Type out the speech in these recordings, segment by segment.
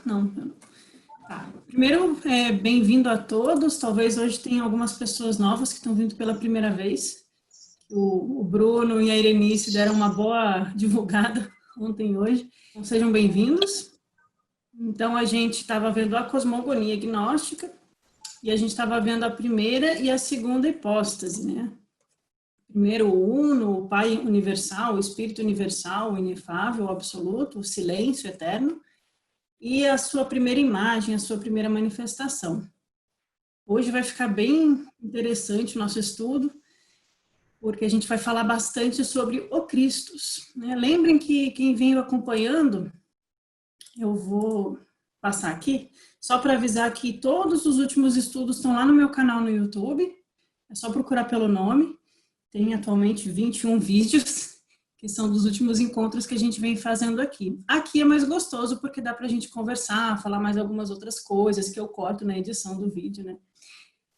Não. Tá. Primeiro, bem-vindo a todos. Talvez hoje tenha algumas pessoas novas que estão vindo pela primeira vez. O Bruno e a Irenice deram uma boa divulgada ontem e hoje. Então, sejam bem-vindos. Então, a gente estava vendo a cosmogonia gnóstica e a gente estava vendo a primeira e a segunda hipóstase, né? Primeiro, o Uno, o Pai universal, o Espírito universal, o inefável, o absoluto, o silêncio eterno, e a sua primeira imagem, a sua primeira manifestação. Hoje vai ficar bem interessante o nosso estudo, porque a gente vai falar bastante sobre o Cristos, né? Lembrem que quem veio acompanhando, eu vou passar aqui, só para avisar que todos os últimos estudos estão lá no meu canal no YouTube, é só procurar pelo nome. Tem atualmente 21 vídeos, que são dos últimos encontros que a gente vem fazendo aqui. Aqui é mais gostoso porque dá para a gente conversar, falar mais algumas outras coisas que eu corto na edição do vídeo, né?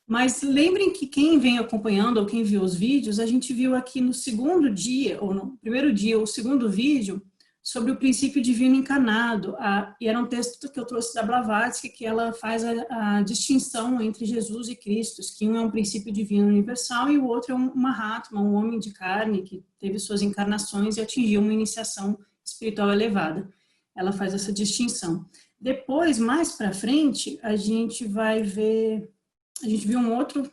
Mas lembrem que quem vem acompanhando ou quem viu os vídeos, a gente viu aqui no segundo dia, ou no primeiro dia, ou segundo vídeo, sobre o princípio divino encarnado. E era um texto que eu trouxe da Blavatsky, que ela faz a distinção entre Jesus e Cristo, que um é um princípio divino universal e o outro é um Mahatma, um homem de carne que teve suas encarnações e atingiu uma iniciação espiritual elevada. Ela faz essa distinção. Depois, mais para frente, a gente viu um outro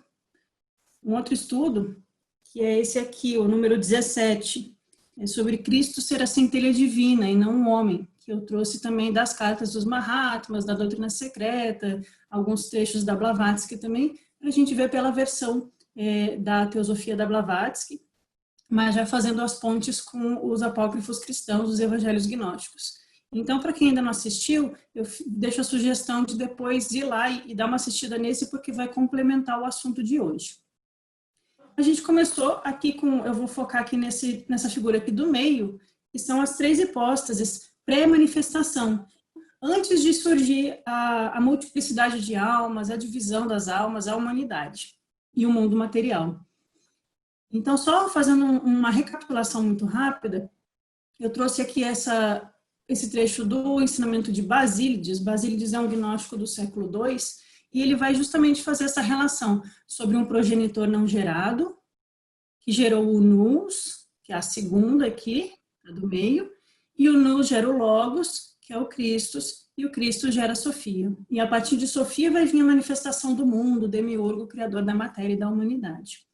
estudo, que é esse aqui, o número 17, é sobre Cristo ser a centelha divina e não um homem, que eu trouxe também das cartas dos Mahatmas, da doutrina secreta, alguns trechos da Blavatsky também, a gente vê pela versão da teosofia da Blavatsky, mas já fazendo as pontes com os apócrifos cristãos, os evangelhos gnósticos. Então, para quem ainda não assistiu, eu deixo a sugestão de depois ir lá e dar uma assistida nesse, porque vai complementar o assunto de hoje. A gente começou aqui eu vou focar aqui nessa figura aqui do meio, que são as três hipóstases pré-manifestação. Antes de surgir a multiplicidade de almas, a divisão das almas, a humanidade e o mundo material. Então, só fazendo uma recapitulação muito rápida, eu trouxe aqui esse trecho do ensinamento de Basílides. Basílides é um gnóstico do século II, e ele vai justamente fazer essa relação sobre um progenitor não gerado, que gerou o nous, que é a segunda aqui, a do meio, e o nous gera o logos, que é o Christos, e o Cristo gera a Sofia. E a partir de Sofia vai vir a manifestação do mundo, o demiurgo, o criador da matéria e da humanidade.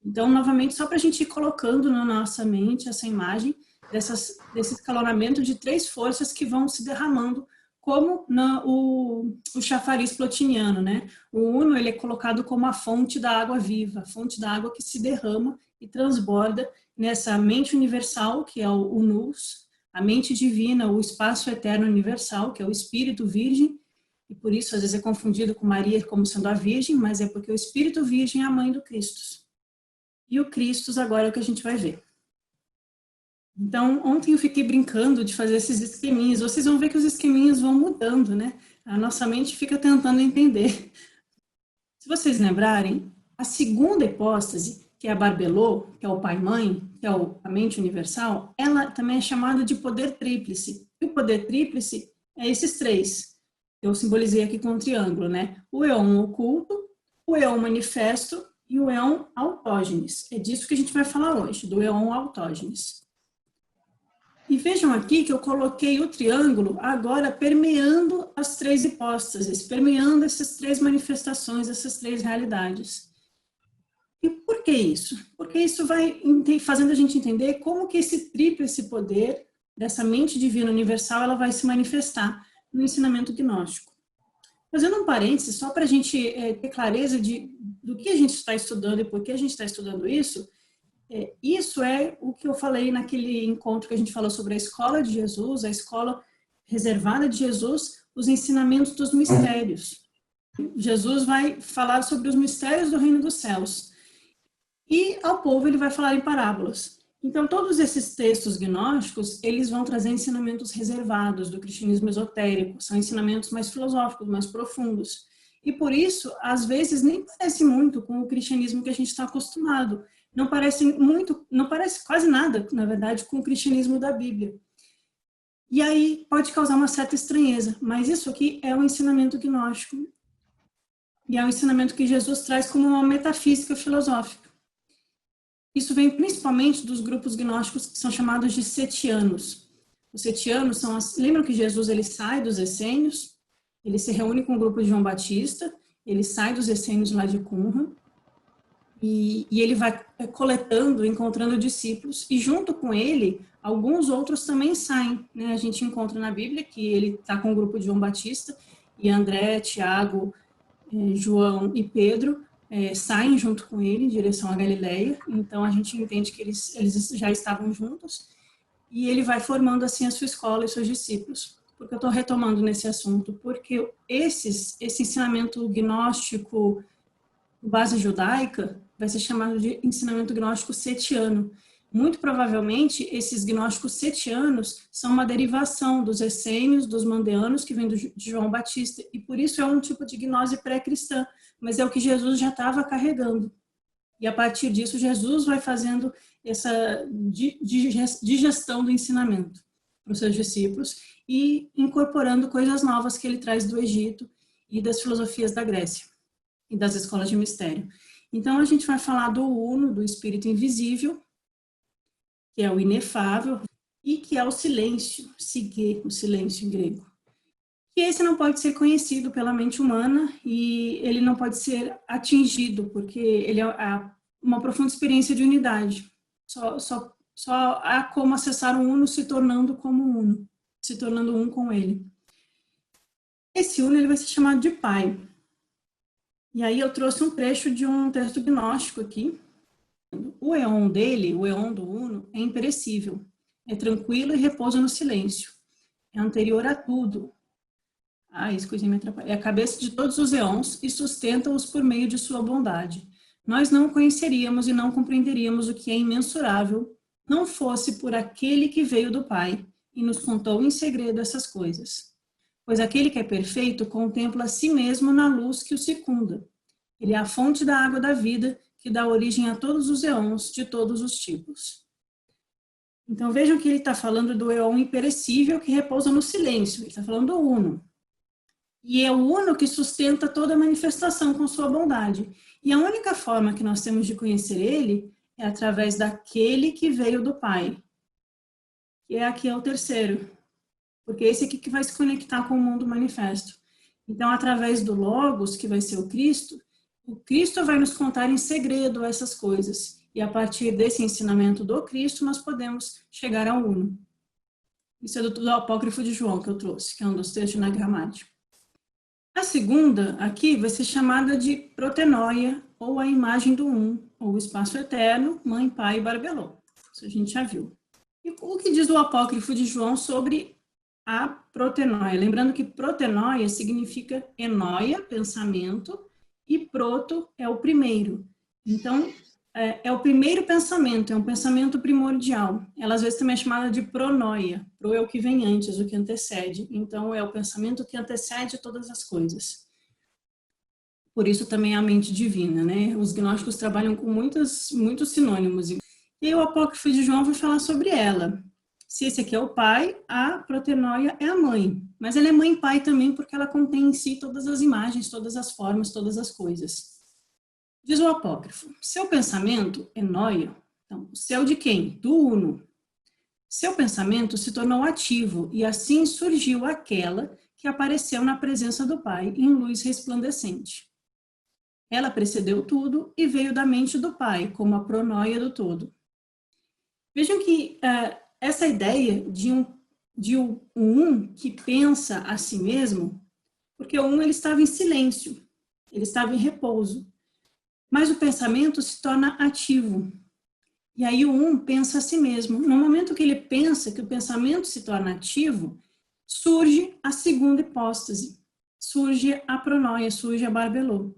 Então, novamente, só para a gente ir colocando na nossa mente essa imagem desse escalonamento de três forças que vão se derramando, como o chafariz plotiniano, né? O Uno, ele é colocado como a fonte da água viva, a fonte da água que se derrama e transborda nessa mente universal, que é o nous, a mente divina, o espaço eterno universal, que é o Espírito Virgem, e por isso às vezes é confundido com Maria como sendo a Virgem, mas é porque o Espírito Virgem é a mãe do Cristo. E o Cristo agora é o que a gente vai ver. Então, ontem eu fiquei brincando de fazer esses esqueminhas. Vocês vão ver que os esqueminhas vão mudando, né? A nossa mente fica tentando entender. Se vocês lembrarem, a segunda hipóstase, que é a Barbelô, que é o pai-mãe, que é a mente universal, ela também é chamada de poder tríplice. E o poder tríplice é esses três. Eu simbolizei aqui com um triângulo, né? O éon oculto, o éon manifesto e o éon autógenes. É disso que a gente vai falar hoje, do éon autógenes. E vejam aqui que eu coloquei o triângulo agora permeando as três hipóstases, permeando essas três manifestações, essas três realidades. E por que isso? Porque isso vai fazendo a gente entender como que esse tríplice poder dessa mente divina universal, ela vai se manifestar no ensinamento gnóstico. Fazendo um parênteses, só para a gente ter clareza do que a gente está estudando e por que a gente está estudando isso, isso é o que eu falei naquele encontro que a gente falou sobre a escola de Jesus, a escola reservada de Jesus, os ensinamentos dos mistérios. Jesus vai falar sobre os mistérios do reino dos céus. E ao povo ele vai falar em parábolas. Então, todos esses textos gnósticos, eles vão trazer ensinamentos reservados do cristianismo esotérico, são ensinamentos mais filosóficos, mais profundos. E por isso, às vezes, nem parece muito com o cristianismo que a gente está acostumado. Não parece quase nada, na verdade, com o cristianismo da Bíblia. E aí pode causar uma certa estranheza, mas isso aqui é um ensinamento gnóstico, e é um ensinamento que Jesus traz como uma metafísica filosófica. Isso vem principalmente dos grupos gnósticos que são chamados de setianos. Os setianos são lembram que Jesus ele sai dos essênios, ele se reúne com o grupo de João Batista, ele sai dos essênios lá de Qumran, e ele vai coletando, encontrando discípulos, e junto com ele, alguns outros também saem, né? A gente encontra na Bíblia que ele está com o grupo de João Batista, e André, Tiago, João e Pedro saem junto com ele em direção à Galileia, então a gente entende que eles já estavam juntos, e ele vai formando assim a sua escola e seus discípulos. Por que eu estou retomando nesse assunto? Porque esse ensinamento gnóstico, base judaica, vai ser chamado de ensinamento gnóstico setiano. Muito provavelmente, esses gnósticos setianos são uma derivação dos essênios, dos mandeanos, que vem de João Batista, e por isso é um tipo de gnose pré-cristã, mas é o que Jesus já estava carregando. E a partir disso, Jesus vai fazendo essa digestão do ensinamento para os seus discípulos e incorporando coisas novas que ele traz do Egito e das filosofias da Grécia e das escolas de mistério. Então, a gente vai falar do Uno, do Espírito Invisível, que é o inefável, e que é o silêncio, sige, o silêncio em grego. E esse não pode ser conhecido pela mente humana e ele não pode ser atingido, porque ele é uma profunda experiência de unidade. Só há como acessar o Uno se tornando como Uno, se tornando um com ele. Esse Uno ele vai ser chamado de Pai. E aí eu trouxe um trecho de um texto gnóstico aqui. O éon dele, o éon do Uno, é imperecível, é tranquilo e repousa no silêncio. É anterior a tudo. Isso coisa me atrapalha. É a cabeça de todos os éons e sustenta-os por meio de sua bondade. Nós não conheceríamos e não compreenderíamos o que é imensurável, não fosse por aquele que veio do Pai e nos contou em segredo essas coisas. Pois aquele que é perfeito contempla a si mesmo na luz que o circunda. Ele é a fonte da água da vida, que dá origem a todos os éons de todos os tipos. Então vejam que ele está falando do éon imperecível que repousa no silêncio, ele está falando do Uno. E é o Uno que sustenta toda a manifestação com sua bondade. E a única forma que nós temos de conhecer ele é através daquele que veio do Pai, que aqui é o terceiro, porque esse aqui que vai se conectar com o mundo manifesto. Então, através do Logos, que vai ser o Cristo vai nos contar em segredo essas coisas. E a partir desse ensinamento do Cristo, nós podemos chegar ao Uno. Isso é do Apócrifo de João que eu trouxe, que é um dos textos na gramática. A segunda aqui vai ser chamada de protenóia, ou a imagem do Um, ou o espaço eterno, mãe, pai e barbelô. Isso a gente já viu. E o que diz o Apócrifo de João sobre a protenóia? Lembrando que protenóia significa enóia, pensamento, e proto é o primeiro. Então, é o primeiro pensamento, é um pensamento primordial. Ela às vezes também é chamada de pronoia. Pro é o que vem antes, o que antecede. Então, é o pensamento que antecede todas as coisas. Por isso também é a mente divina, né? Os gnósticos trabalham com muitos sinônimos. E o Apócrifo de João vai falar sobre ela. Se esse aqui é o pai, a protenóia é a mãe. Mas ela é mãe e pai também porque ela contém em si todas as imagens, todas as formas, todas as coisas. Diz o Apócrifo, seu pensamento é noia. Então, o céu de quem? Do Uno. Seu pensamento se tornou ativo e assim surgiu aquela que apareceu na presença do Pai em luz resplandecente. Ela precedeu tudo e veio da mente do Pai, como a pronoia do todo. Vejam que essa ideia de um que pensa a si mesmo, porque o um ele estava em silêncio, ele estava em repouso. Mas o pensamento se torna ativo. E aí o um pensa a si mesmo. No momento que ele pensa que o pensamento se torna ativo, surge a segunda hipóstase. Surge a pronoia, surge a barbelô.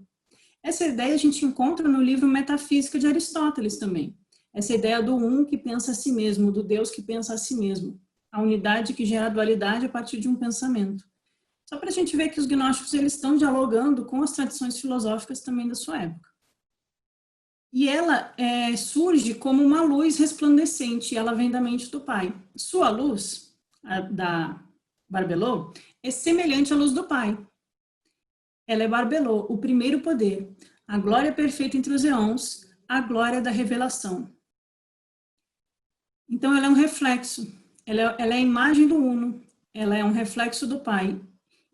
Essa ideia a gente encontra no livro Metafísica de Aristóteles também. Essa ideia do um que pensa a si mesmo, do Deus que pensa a si mesmo. A unidade que gera a dualidade a partir de um pensamento. Só para a gente ver que os gnósticos eles estão dialogando com as tradições filosóficas também da sua época. E ela surge como uma luz resplandecente, ela vem da mente do Pai. Sua luz, da Barbelô, é semelhante à luz do Pai. Ela é Barbelô, o primeiro poder, a glória perfeita entre os eons, a glória da revelação. Então, ela é um reflexo, ela é a imagem do Uno, ela é um reflexo do Pai.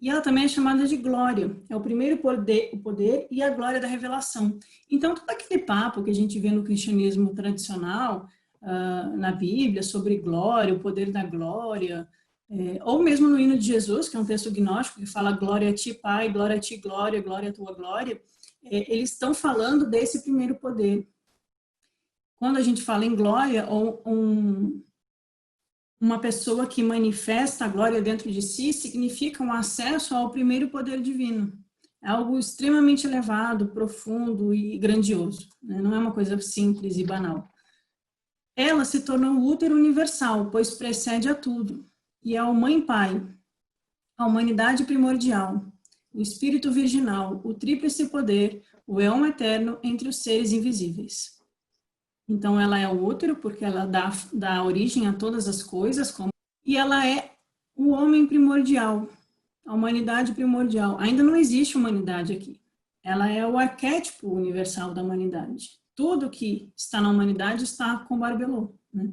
E ela também é chamada de glória, é o primeiro poder, o poder e a glória da revelação. Então, todo aquele papo que a gente vê no cristianismo tradicional, na Bíblia, sobre glória, o poder da glória, ou mesmo no hino de Jesus, que é um texto gnóstico, que fala glória a ti, Pai, glória a ti, glória, glória a tua glória, eles estão falando desse primeiro poder. Quando a gente fala em glória, ou uma pessoa que manifesta a glória dentro de si, significa um acesso ao primeiro poder divino. É algo extremamente elevado, profundo e grandioso, né? Não é uma coisa simples e banal. Ela se tornou o útero universal, pois precede a tudo, e é o mãe-pai, a humanidade primordial, o espírito virginal, o tríplice poder, o éon eterno entre os seres invisíveis. Então, ela é o útero, porque ela dá origem a todas as coisas, e ela é o homem primordial, a humanidade primordial. Ainda não existe humanidade aqui. Ela é o arquétipo universal da humanidade. Tudo que está na humanidade está com Barbelô, né?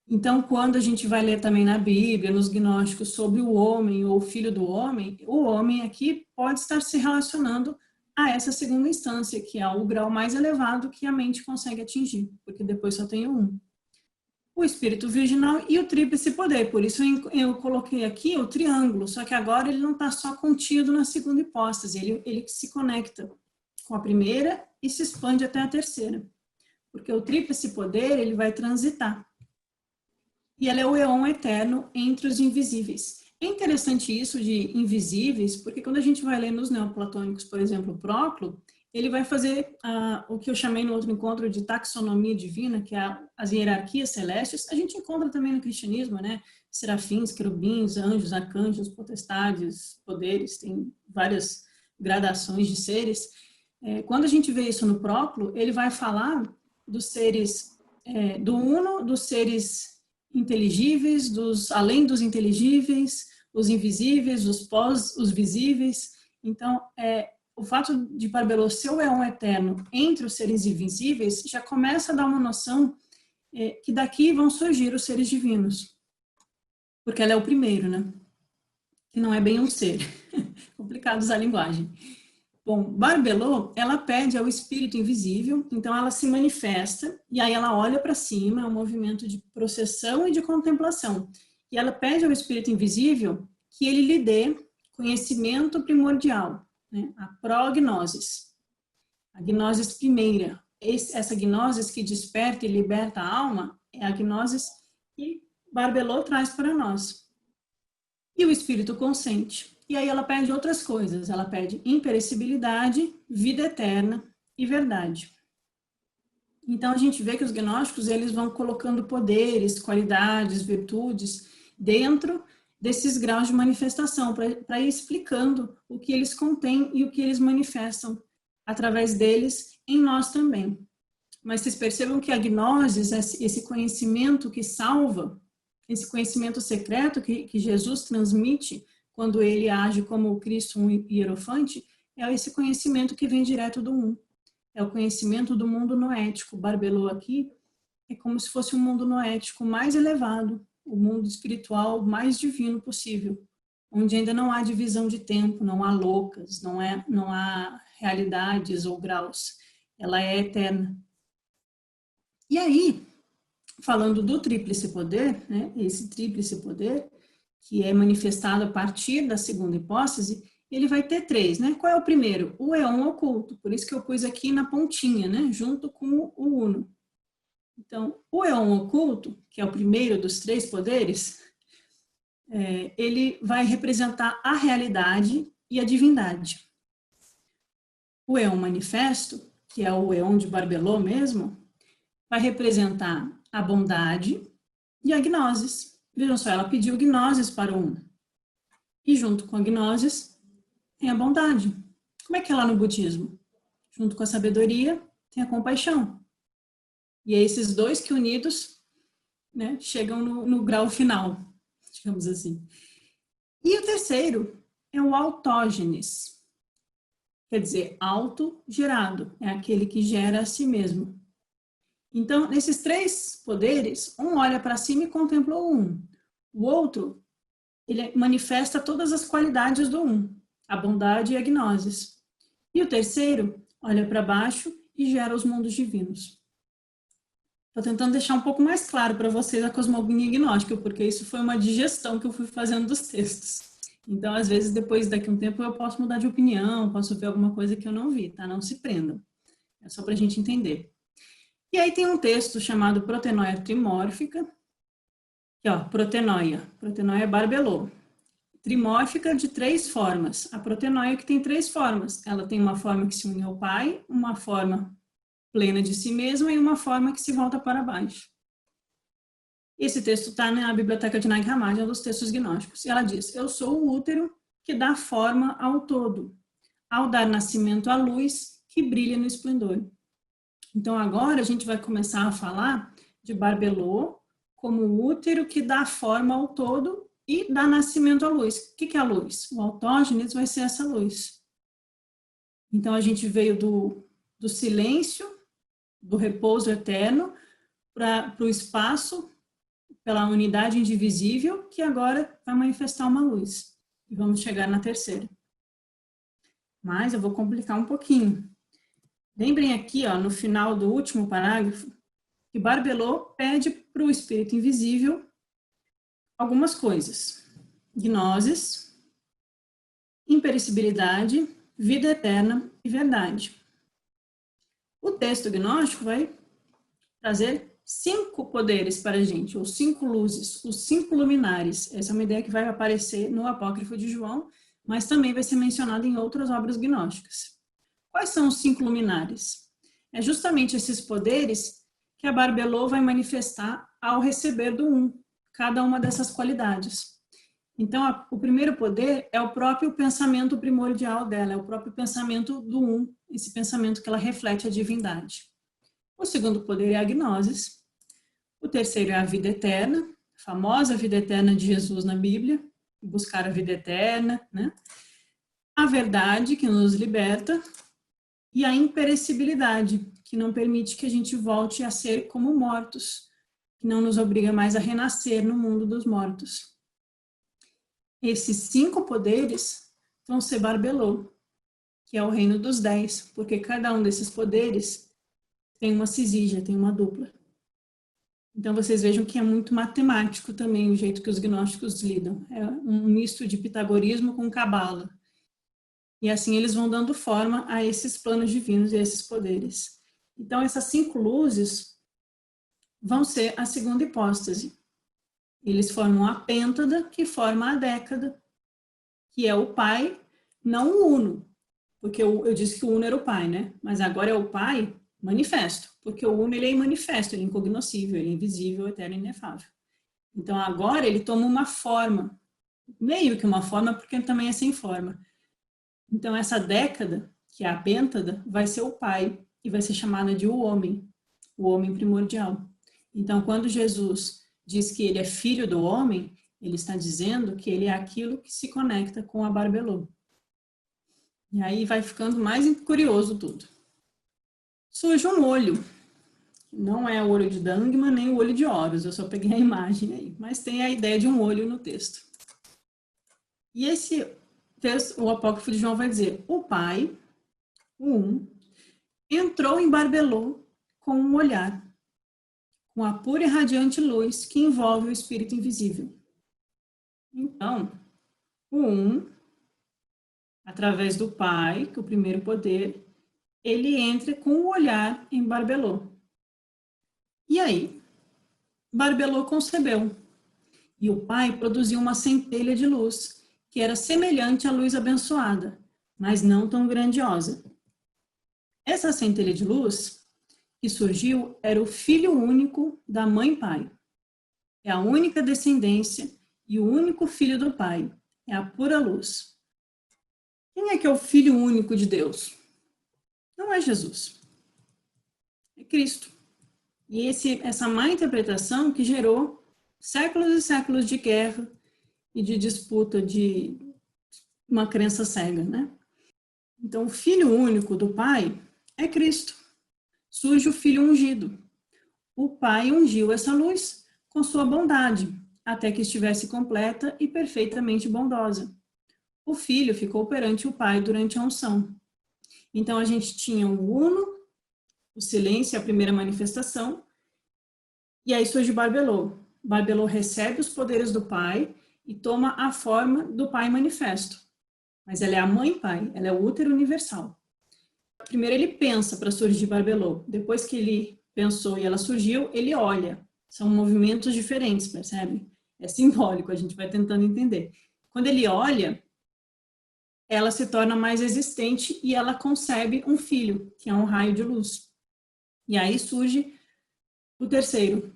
Então, quando a gente vai ler também na Bíblia, nos gnósticos, sobre o homem ou o filho do homem, o homem aqui pode estar se relacionando a essa segunda instância, que é o grau mais elevado que a mente consegue atingir, porque depois só tem um. O espírito virginal e o tríplice poder, por isso eu coloquei aqui o triângulo, só que agora ele não está só contido na segunda hipóstase, ele se conecta com a primeira e se expande até a terceira, porque o tríplice poder ele vai transitar. E ela é o éon eterno entre os invisíveis. É interessante isso de invisíveis, porque quando a gente vai ler nos neoplatônicos, por exemplo, o Próclo, ele vai fazer o que eu chamei no outro encontro de taxonomia divina, que é as hierarquias celestes. A gente encontra também no cristianismo, né? Serafins, querubins, anjos, arcanjos, potestades, poderes, tem várias gradações de seres. Quando a gente vê isso no Próclo, ele vai falar dos seres, do Uno, dos seres inteligíveis, além dos inteligíveis, os invisíveis, os visíveis. Então, o fato de Barbelô ser o éon eterno entre os seres invisíveis já começa a dar uma noção que daqui vão surgir os seres divinos. Porque ela é o primeiro, né? Que não é bem um ser. Complicado usar a linguagem. Bom, Barbelô, ela pede ao espírito invisível, então ela se manifesta, e aí ela olha para cima, é um movimento de processão e de contemplação. E ela pede ao espírito invisível que ele lhe dê conhecimento primordial, né? A prognosis, a gnosis primeira. Essa gnosis que desperta e liberta a alma é a gnosis que Barbelô traz para nós. E o espírito consente. E aí ela pede outras coisas, ela pede imperecibilidade, vida eterna e verdade. Então a gente vê que os gnósticos, eles vão colocando poderes, qualidades, virtudes dentro desses graus de manifestação, para ir explicando o que eles contêm e o que eles manifestam através deles em nós também. Mas vocês percebam que a gnosis, esse conhecimento que salva, esse conhecimento secreto que Jesus transmite quando ele age como o Cristo, um hierofante, é esse conhecimento que vem direto do Um. É o conhecimento do mundo noético. Barbelô aqui é como se fosse um mundo noético mais elevado, o mundo espiritual mais divino possível, onde ainda não há divisão de tempo, não há loucas, não há realidades ou graus. Ela é eterna. E aí, falando do tríplice poder, né, esse tríplice poder, que é manifestado a partir da segunda hipóstase, ele vai ter três, né? Qual é o primeiro? O éon oculto, por isso que eu pus aqui na pontinha, né? Junto com o Uno. Então, o éon oculto, que é o primeiro dos três poderes, ele vai representar a realidade e a divindade. O éon manifesto, que é o éon de Barbelô mesmo, vai representar a bondade e a gnosis. Vejam só, ela pediu gnosis para o Uno. E junto com a gnosis tem a bondade. Como é que é lá no budismo? Junto com a sabedoria tem a compaixão. E é esses dois que unidos, né, chegam no grau final digamos assim. E o terceiro é o autógenes, quer dizer, autogerado, é aquele que gera a si mesmo. Então, nesses três poderes, um olha para cima e contempla o um. O outro, ele manifesta todas as qualidades do um, a bondade e a gnosis. E o terceiro, olha para baixo e gera os mundos divinos. Estou tentando deixar um pouco mais claro para vocês a cosmogonia gnóstica, porque isso foi uma digestão que eu fui fazendo dos textos. Então, às vezes, depois daqui a um tempo, eu posso mudar de opinião, posso ver alguma coisa que eu não vi, tá? Não se prendam. É só para a gente entender. E aí tem um texto chamado Protenoia Trimórfica, que ó, Protenoia Barbelô. Trimórfica de 3 formas. A protenoia que tem 3 formas. Ela tem uma forma que se une ao Pai, uma forma plena de si mesma e uma forma que se volta para baixo. Esse texto está na biblioteca de Nag Hammadi, é um dos textos gnósticos. E ela diz, eu sou o útero que dá forma ao todo, ao dar nascimento à luz que brilha no esplendor. Então agora a gente vai começar a falar de Barbelô como o útero que dá forma ao todo e dá nascimento à luz. O que é a luz? O autógenes vai ser essa luz. Então a gente veio do silêncio, do repouso eterno, para o espaço, pela unidade indivisível, que agora vai manifestar uma luz. E vamos chegar na terceira. Mas eu vou complicar um pouquinho. Lembrem aqui, ó, no final do último parágrafo, que Barbelô pede para o espírito invisível algumas coisas. Gnosis, imperecibilidade, vida eterna e verdade. O texto gnóstico vai trazer 5 poderes para a gente, ou 5 luzes, os 5 luminares. Essa é uma ideia que vai aparecer no Apócrifo de João, mas também vai ser mencionada em outras obras gnósticas. Quais são os 5 luminares? É justamente esses poderes que a Barbelô vai manifestar ao receber do um, cada uma dessas qualidades. Então, o primeiro poder é o próprio pensamento primordial dela, é o próprio pensamento do um, esse pensamento que ela reflete a divindade. O segundo poder é a gnosis. O terceiro é a vida eterna, a famosa vida eterna de Jesus na Bíblia, buscar a vida eterna, né? A verdade, que nos liberta, e a imperecibilidade, que não permite que a gente volte a ser como mortos, que não nos obriga mais a renascer no mundo dos mortos. Esses 5 poderes vão ser Barbelô, que é o reino dos 10, porque cada um desses poderes tem uma cisígia, tem uma dupla. Então vocês vejam que é muito matemático também o jeito que os gnósticos lidam. É um misto de pitagorismo com cabala. E assim eles vão dando forma a esses planos divinos e a esses poderes. Então essas 5 luzes vão ser a segunda hipóstase. Eles formam a pêntada, que forma a década, que é o pai, não o uno, porque eu disse que o uno era o pai, né? Mas agora é o pai manifesto, porque o uno ele é imanifesto, ele é incognoscível, ele é invisível, eterno e inefável. Então agora ele toma uma forma, meio que uma forma, porque também é sem forma. Então essa década, que é a pêntada, vai ser o pai e vai ser chamada de o homem primordial. Então quando Jesus diz que ele é filho do homem, ele está dizendo que ele é aquilo que se conecta com a Barbelô. E aí vai ficando mais curioso tudo. Surge um olho. Não é o olho de Dangman, nem o olho de Horus, eu só peguei a imagem aí. Mas tem a ideia de um olho no texto. E esse texto, o Apócrifo de João vai dizer, o pai, o um, entrou em Barbelô com um olhar, com a pura e radiante luz que envolve o espírito invisível. Então, o um, através do pai, que é o primeiro poder, ele entra com o olhar em Barbelô. E aí, Barbelô concebeu. E o pai produziu uma centelha de luz, que era semelhante à luz abençoada, mas não tão grandiosa. Essa centelha de luz que surgiu era o filho único da mãe-pai. É a única descendência e o único filho do pai. É a pura luz. Quem é que é o filho único de Deus? Não é Jesus. É Cristo. E essa má interpretação que gerou séculos e séculos de guerra, e de disputa de uma crença cega, né? Então, o filho único do Pai é Cristo. Surge o filho ungido. O Pai ungiu essa luz com sua bondade, até que estivesse completa e perfeitamente bondosa. O filho ficou perante o Pai durante a unção. Então, a gente tinha o uno, o silêncio, a primeira manifestação, e aí surge Barbelô. Barbelô recebe os poderes do Pai e toma a forma do Pai manifesto. Mas ela é a mãe-pai, ela é o útero universal. Primeiro ele pensa para surgir Barbelô. Depois que ele pensou e ela surgiu, ele olha. São movimentos diferentes, percebe? É simbólico, a gente vai tentando entender. Quando ele olha, ela se torna mais existente e ela concebe um filho, que é um raio de luz. E aí surge o terceiro,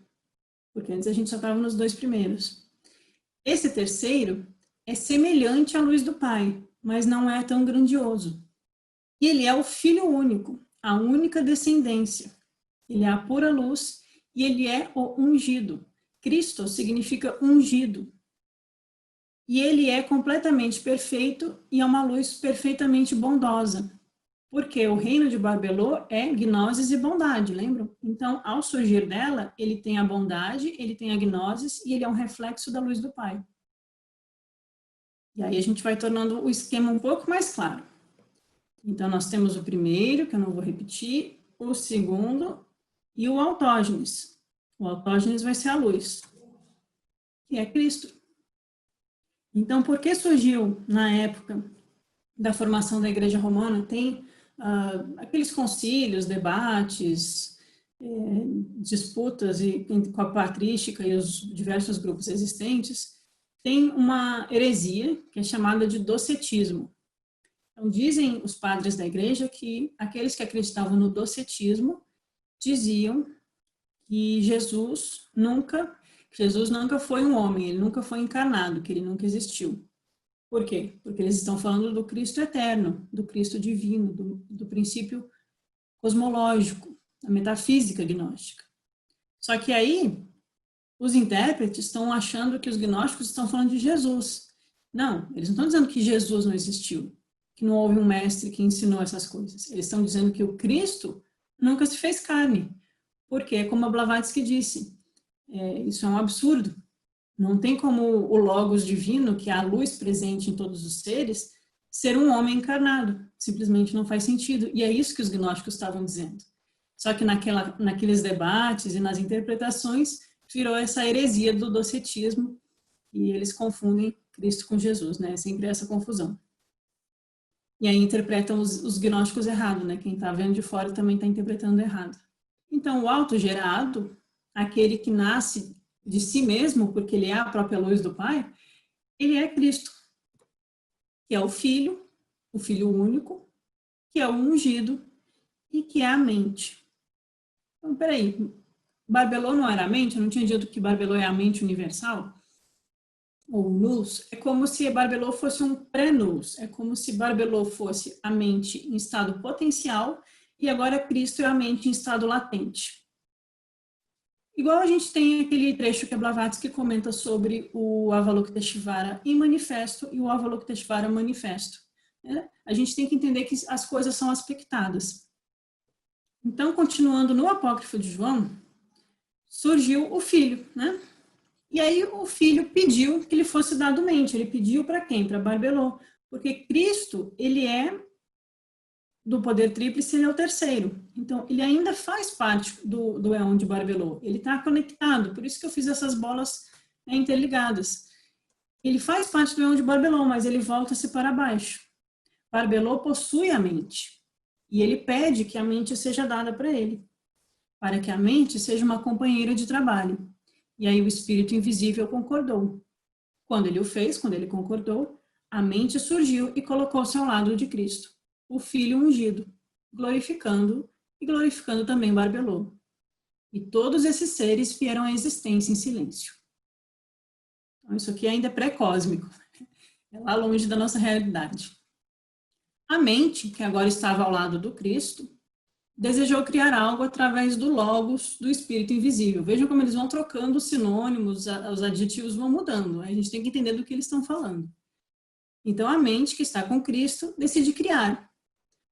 porque antes a gente só estava nos dois primeiros. Esse terceiro é semelhante à luz do Pai, mas não é tão grandioso. E ele é o Filho único, a única descendência. Ele é a pura luz e ele é o ungido. Cristo significa ungido. E ele é completamente perfeito e é uma luz perfeitamente bondosa. Porque o reino de Barbelô é gnoses e bondade, lembram? Então, ao surgir dela, ele tem a bondade, ele tem a gnoses e ele é um reflexo da luz do Pai. E aí a gente vai tornando o esquema um pouco mais claro. Então, nós temos o primeiro, que eu não vou repetir, o segundo e o autógenes. O autógenes vai ser a luz, que é Cristo. Então, por que surgiu na época da formação da Igreja Romana? Tem aqueles concílios, debates, disputas com a patrística e os diversos grupos existentes. Tem uma heresia que é chamada de docetismo. Então, dizem os padres da igreja que aqueles que acreditavam no docetismo diziam que Jesus nunca foi um homem, ele nunca foi encarnado, que ele nunca existiu. Por quê? Porque eles estão falando do Cristo eterno, do Cristo divino, do princípio cosmológico, da metafísica gnóstica. Só que aí, os intérpretes estão achando que os gnósticos estão falando de Jesus. Não, eles não estão dizendo que Jesus não existiu, que não houve um mestre que ensinou essas coisas. Eles estão dizendo que o Cristo nunca se fez carne. Porque, como a Blavatsky disse, isso é um absurdo. Não tem como o Logos divino, que é a luz presente em todos os seres, ser um homem encarnado. Simplesmente não faz sentido. E é isso que os gnósticos estavam dizendo. Só que naqueles debates e nas interpretações, virou essa heresia do docetismo e eles confundem Cristo com Jesus, né? Sempre essa confusão. E aí interpretam os gnósticos errado, né? Quem está vendo de fora também está interpretando errado. Então, o autogerado, aquele que nasce de si mesmo, porque ele é a própria luz do Pai, ele é Cristo, que é o Filho único, que é o ungido e que é a mente. Então, peraí, Barbelô não era a mente? Eu não tinha dito que Barbelô é a mente universal? Ou nous? É como se Barbelô fosse um pré-nous, é como se Barbelô fosse a mente em estado potencial e agora Cristo é a mente em estado latente. Igual a gente tem aquele trecho que a Blavatsky comenta sobre o Avalokiteshvara em manifesto e o Avalokiteshvara manifesto. Né? A gente tem que entender que as coisas são aspectadas. Então, continuando no Apócrifo de João, surgiu o filho, né? E aí o filho pediu que lhe fosse dado mente. Ele pediu para quem? Para Barbelô. Porque Cristo, ele é do poder tríplice, ele é o terceiro. Então, ele ainda faz parte do éon de Barbelô. Ele está conectado, por isso que eu fiz essas bolas interligadas. Ele faz parte do éon de Barbelô, mas ele volta-se para baixo. Barbelô possui a mente. E ele pede que a mente seja dada para ele, para que a mente seja uma companheira de trabalho. E aí o espírito invisível concordou. Quando ele o fez, quando ele concordou, a mente surgiu e colocou-se ao lado de Cristo, o Filho ungido, glorificando e glorificando também Barbelô. E todos esses seres vieram à existência em silêncio. Então, isso aqui ainda é pré-cósmico, é lá longe da nossa realidade. A mente, que agora estava ao lado do Cristo, desejou criar algo através do Logos, do Espírito invisível. Vejam como eles vão trocando os sinônimos, os adjetivos vão mudando. A gente tem que entender do que eles estão falando. Então, a mente que está com Cristo decide criar.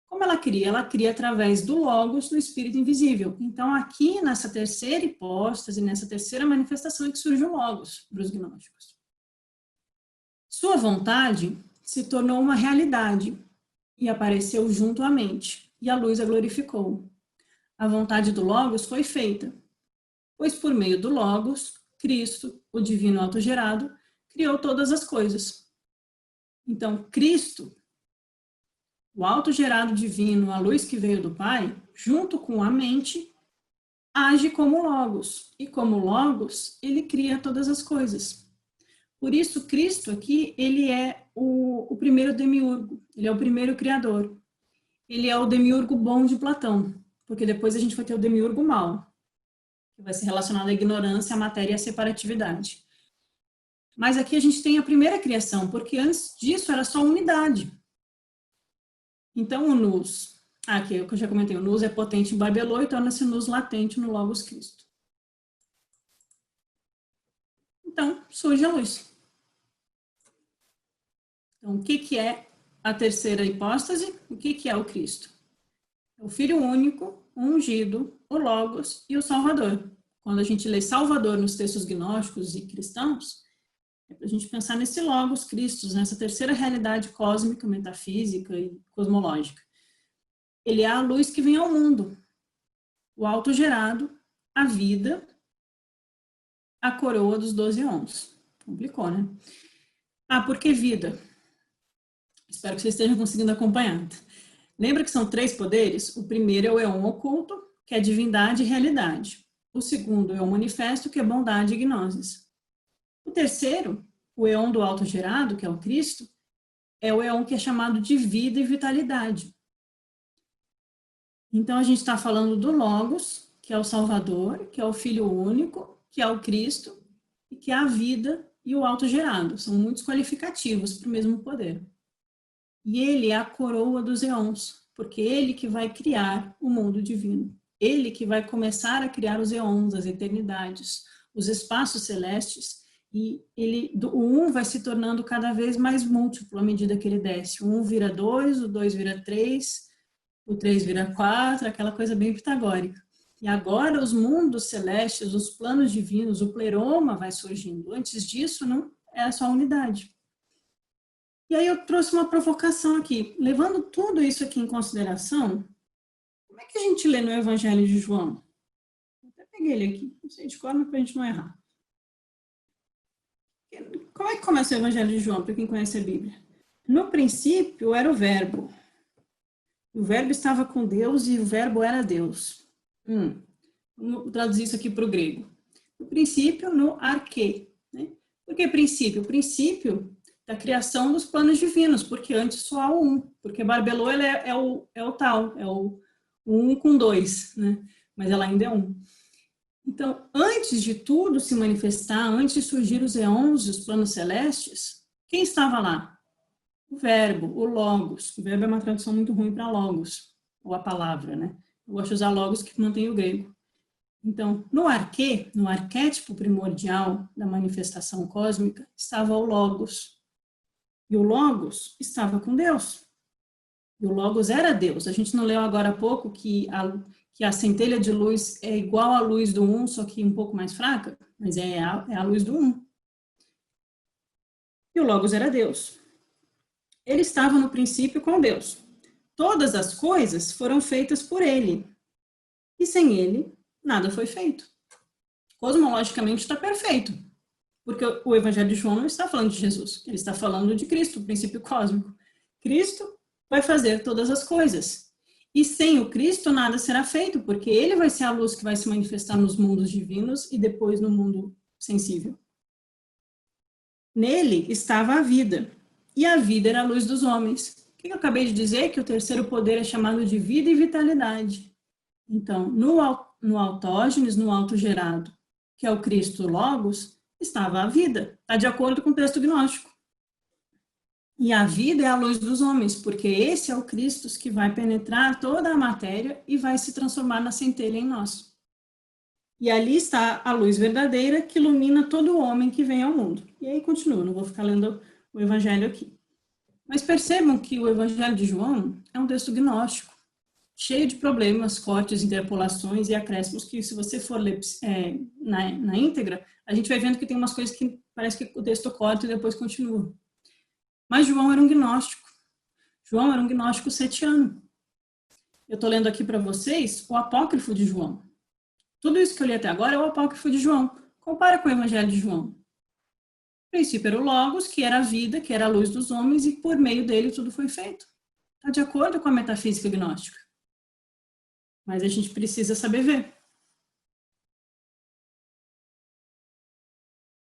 Como ela cria? Ela cria através do Logos, do Espírito invisível. Então, aqui nessa terceira hipóstase, nessa terceira manifestação, é que surge o Logos para os gnósticos. Sua vontade se tornou uma realidade e apareceu junto à mente, e a luz a glorificou. A vontade do Logos foi feita, pois por meio do Logos, Cristo, o divino autogerado, criou todas as coisas. Então, Cristo, o autogerado divino, a luz que veio do Pai, junto com a mente, age como Logos. E como Logos, ele cria todas as coisas. Por isso, Cristo aqui, ele é o primeiro demiurgo, ele é o primeiro criador. Ele é o demiurgo bom de Platão, porque depois a gente vai ter o demiurgo mau, que vai ser relacionado à ignorância, à matéria e à separatividade. Mas aqui a gente tem a primeira criação, porque antes disso era só unidade. Então, o nous, aqui é o que eu já comentei, o nous é potente em Barbelô e torna-se nous latente no Logos Cristo. Então, surge a luz. Então, o que é a terceira hipóstase? O que é o Cristo? É o Filho único, o ungido, o Logos e o Salvador. Quando a gente lê Salvador nos textos gnósticos e cristãos, é para a gente pensar nesse Logos Cristo, nessa terceira realidade cósmica, metafísica e cosmológica. Ele é a luz que vem ao mundo, o autogerado, a vida, a coroa dos 12 ons. Complicou, né? Por que vida? Espero que vocês estejam conseguindo acompanhar. Lembra que são 3 poderes? O primeiro é o éon oculto, que é divindade e realidade. O segundo é o manifesto, que é bondade e gnosis. O terceiro, o éon do autogerado, que é o Cristo, é o éon que é chamado de vida e vitalidade. Então, a gente está falando do Logos, que é o Salvador, que é o Filho único, que é o Cristo, e que é a vida e o autogerado. São muitos qualificativos para o mesmo poder. E ele é a coroa dos éons, porque ele que vai criar o mundo divino. Ele que vai começar a criar os éons, as eternidades, os espaços celestes, e o 1 vai se tornando cada vez mais múltiplo à medida que ele desce. O 1 vira 2, o 2 vira 3, o 3 vira 4, aquela coisa bem pitagórica. E agora os mundos celestes, os planos divinos, o pleroma vai surgindo. Antes disso, não é só a unidade. E aí eu trouxe uma provocação aqui. Levando tudo isso aqui em consideração, como é que a gente lê no Evangelho de João? Eu até peguei ele aqui, não sei de cor, mas para a gente não errar. Como é que começa o Evangelho de João, para quem conhece a Bíblia? No princípio era o Verbo. O Verbo estava com Deus e o Verbo era Deus. Vamos traduzir isso aqui para o grego. No princípio, no arquê. Né? Por que princípio? O princípio da criação dos planos divinos, porque antes só há o 1. Porque Barbelô ele é o tal, é o 1 com 2, né? Mas ela ainda é 1. Então, antes de tudo se manifestar, antes de surgir os éons, os planos celestes, quem estava lá? O verbo, o logos. O verbo é uma tradução muito ruim para logos, ou a palavra, né? Eu gosto de usar logos que mantém o grego. Então, no arquê, no arquétipo primordial da manifestação cósmica, estava o logos. E o logos estava com Deus. E o logos era Deus. A gente não leu agora há pouco que a centelha de luz é igual à luz do 1, só que um pouco mais fraca, mas é a luz do 1. E o logos era Deus. Ele estava no princípio com Deus. Todas as coisas foram feitas por ele. E sem ele, nada foi feito. Cosmologicamente está perfeito. Porque o Evangelho de João não está falando de Jesus. Ele está falando de Cristo, o princípio cósmico. Cristo vai fazer todas as coisas. E sem o Cristo nada será feito, porque ele vai ser a luz que vai se manifestar nos mundos divinos e depois no mundo sensível. Nele estava a vida. E a vida era a luz dos homens. O que eu acabei de dizer? Que o terceiro poder é chamado de vida e vitalidade. Então, no autógenes, no autogerado, que é o Cristo Logos, estava a vida. Está de acordo com o texto gnóstico. E a vida é a luz dos homens, porque esse é o Cristo que vai penetrar toda a matéria e vai se transformar na centelha em nós. E ali está a luz verdadeira que ilumina todo homem que vem ao mundo. E aí continua, não vou ficar lendo o evangelho aqui. Mas percebam que o evangelho de João é um texto gnóstico, cheio de problemas, cortes, interpolações e acréscimos que, se você for ler na íntegra, a gente vai vendo que tem umas coisas que parece que o texto corta e depois continua. Mas João era um gnóstico. João era um gnóstico setiano. Eu estou lendo aqui para vocês o apócrifo de João. Tudo isso que eu li até agora é o apócrifo de João. Compara com o evangelho de João. No princípio era o Logos, que era a vida, que era a luz dos homens, e por meio dele tudo foi feito. Está de acordo com a metafísica gnóstica. Mas a gente precisa saber ver.